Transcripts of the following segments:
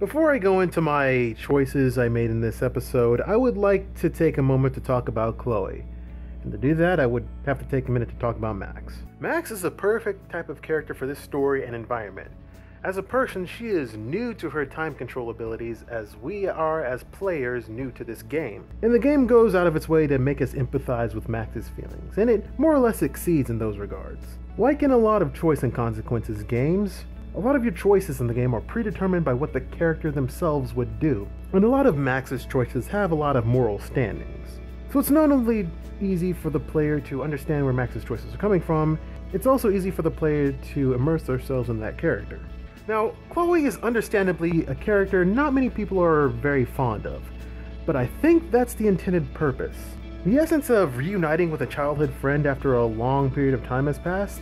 Before I go into my choices I made in this episode, I would like to take a moment to talk about Chloe. And to do that, I would have to take a minute to talk about Max. Max is a perfect type of character for this story and environment. As a person, she is new to her time control abilities, as we are as players new to this game. And the game goes out of its way to make us empathize with Max's feelings, and it more or less succeeds in those regards. Like in a lot of choice and consequences games, a lot of your choices in the game are predetermined by what the character themselves would do, and a lot of Max's choices have a lot of moral standings. So it's not only easy for the player to understand where Max's choices are coming from, it's also easy for the player to immerse themselves in that character. Now, Chloe is understandably a character not many people are very fond of, but I think that's the intended purpose. The essence of reuniting with a childhood friend after a long period of time has passed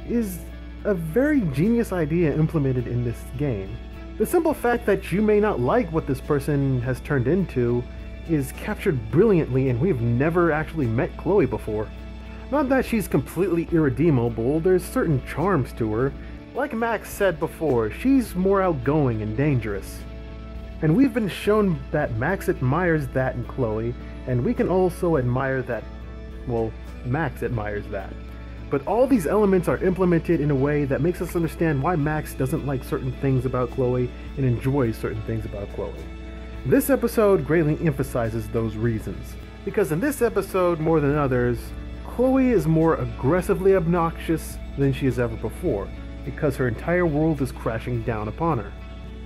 is a very genius idea implemented in this game. The simple fact that you may not like what this person has turned into is captured brilliantly, and we've never actually met Chloe before. Not that she's completely irredeemable, there's certain charms to her. Like Max said before, she's more outgoing and dangerous. And we've been shown that Max admires that in Chloe, and we can also admire that, well, Max admires that. But all these elements are implemented in a way that makes us understand why Max doesn't like certain things about Chloe and enjoys certain things about Chloe. This episode greatly emphasizes those reasons, because in this episode, more than others, Chloe is more aggressively obnoxious than she has ever before, because her entire world is crashing down upon her.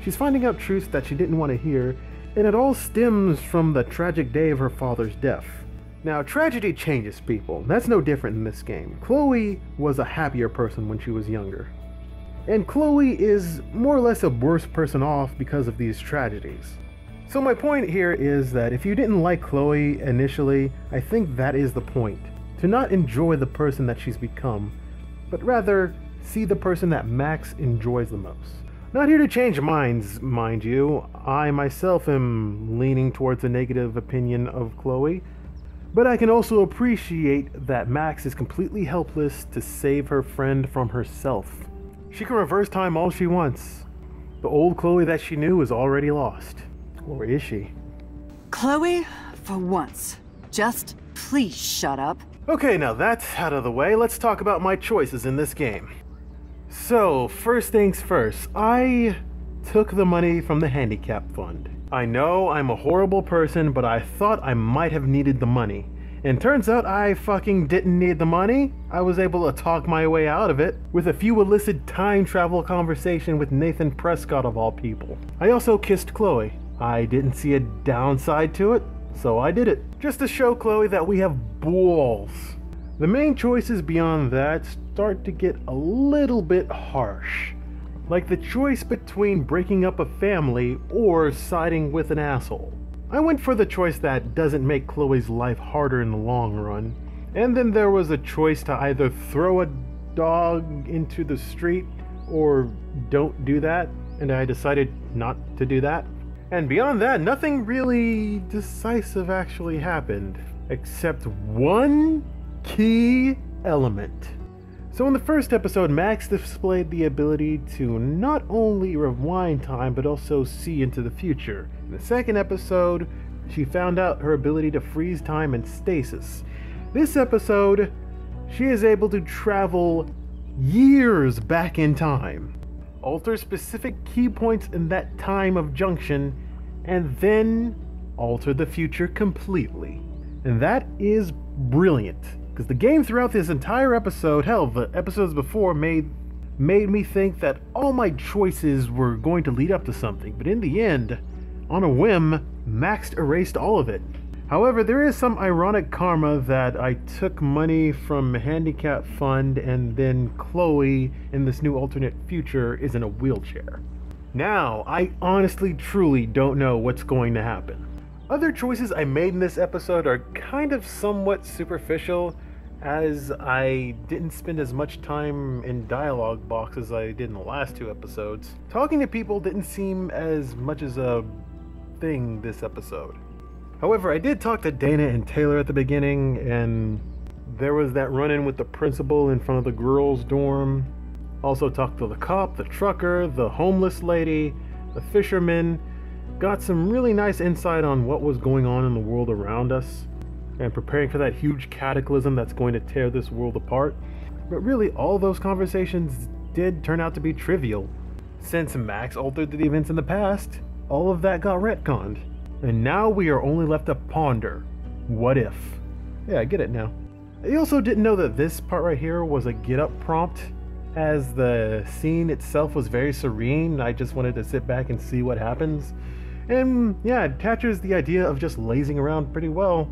She's finding out truths that she didn't want to hear, and it all stems from the tragic day of her father's death. Now, tragedy changes people. That's no different in this game. Chloe was a happier person when she was younger. And Chloe is more or less a worse person off because of these tragedies. So my point here is that if you didn't like Chloe initially, I think that is the point. To not enjoy the person that she's become, but rather see the person that Max enjoys the most. Not here to change minds, mind you. I myself am leaning towards a negative opinion of Chloe, but I can also appreciate that Max is completely helpless to save her friend from herself. She can reverse time all she wants. The old Chloe that she knew is already lost. Or is she? Chloe, for once, just please shut up. Okay, now that's out of the way, let's talk about my choices in this game. So, first things first, I took the money from the handicap fund. I know I'm a horrible person, but I thought I might have needed the money. And turns out I fucking didn't need the money. I was able to talk my way out of it with a few illicit time travel conversation with Nathan Prescott of all people. I also kissed Chloe. I didn't see a downside to it, so I did it. Just to show Chloe that we have balls. The main choices beyond that start to get a little bit harsh. Like the choice between breaking up a family or siding with an asshole. I went for the choice that doesn't make Chloe's life harder in the long run. And then there was a choice to either throw a dog into the street or don't do that, and I decided not to do that. And beyond that, nothing really decisive actually happened, except one key element. So in the first episode, Max displayed the ability to not only rewind time, but also see into the future. In the second episode, she found out her ability to freeze time and stasis. This episode, she is able to travel years back in time, alter specific key points in that time of junction, and then alter the future completely. And that is brilliant. Because the game throughout this entire episode, hell, the episodes before made me think that all my choices were going to lead up to something. But in the end, on a whim, Max erased all of it. However, there is some ironic karma that I took money from a handicap fund and then Chloe in this new alternate future is in a wheelchair. Now, I honestly truly don't know what's going to happen. Other choices I made in this episode are kind of somewhat superficial, as I didn't spend as much time in dialogue box as I did in the last two episodes. Talking to people didn't seem as much as a thing this episode. However, I did talk to Dana and Taylor at the beginning, and there was that run-in with the principal in front of the girls' dorm. Also talked to the cop, the trucker, the homeless lady, the fishermen, got some really nice insight on what was going on in the world around us and preparing for that huge cataclysm that's going to tear this world apart. But really, all those conversations did turn out to be trivial. Since Max altered the events in the past, all of that got retconned. And now we are only left to ponder, what if? Yeah, I get it now. I also didn't know that this part right here was a get up prompt, as the scene itself was very serene. I just wanted to sit back and see what happens. And yeah, it captures the idea of just lazing around pretty well.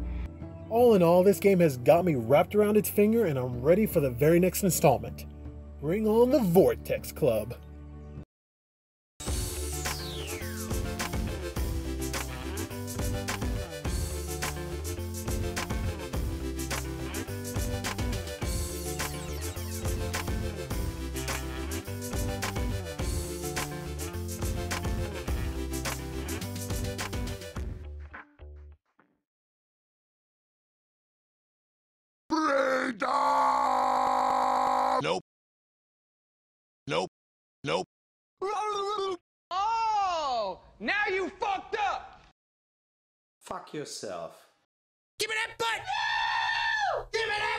All in all, this game has got me wrapped around its finger, and I'm ready for the very next installment. Bring on the Vortex Club. Nope. Nope. Nope. Oh! Now you fucked up! Fuck yourself. Give me that butt! No! Give me that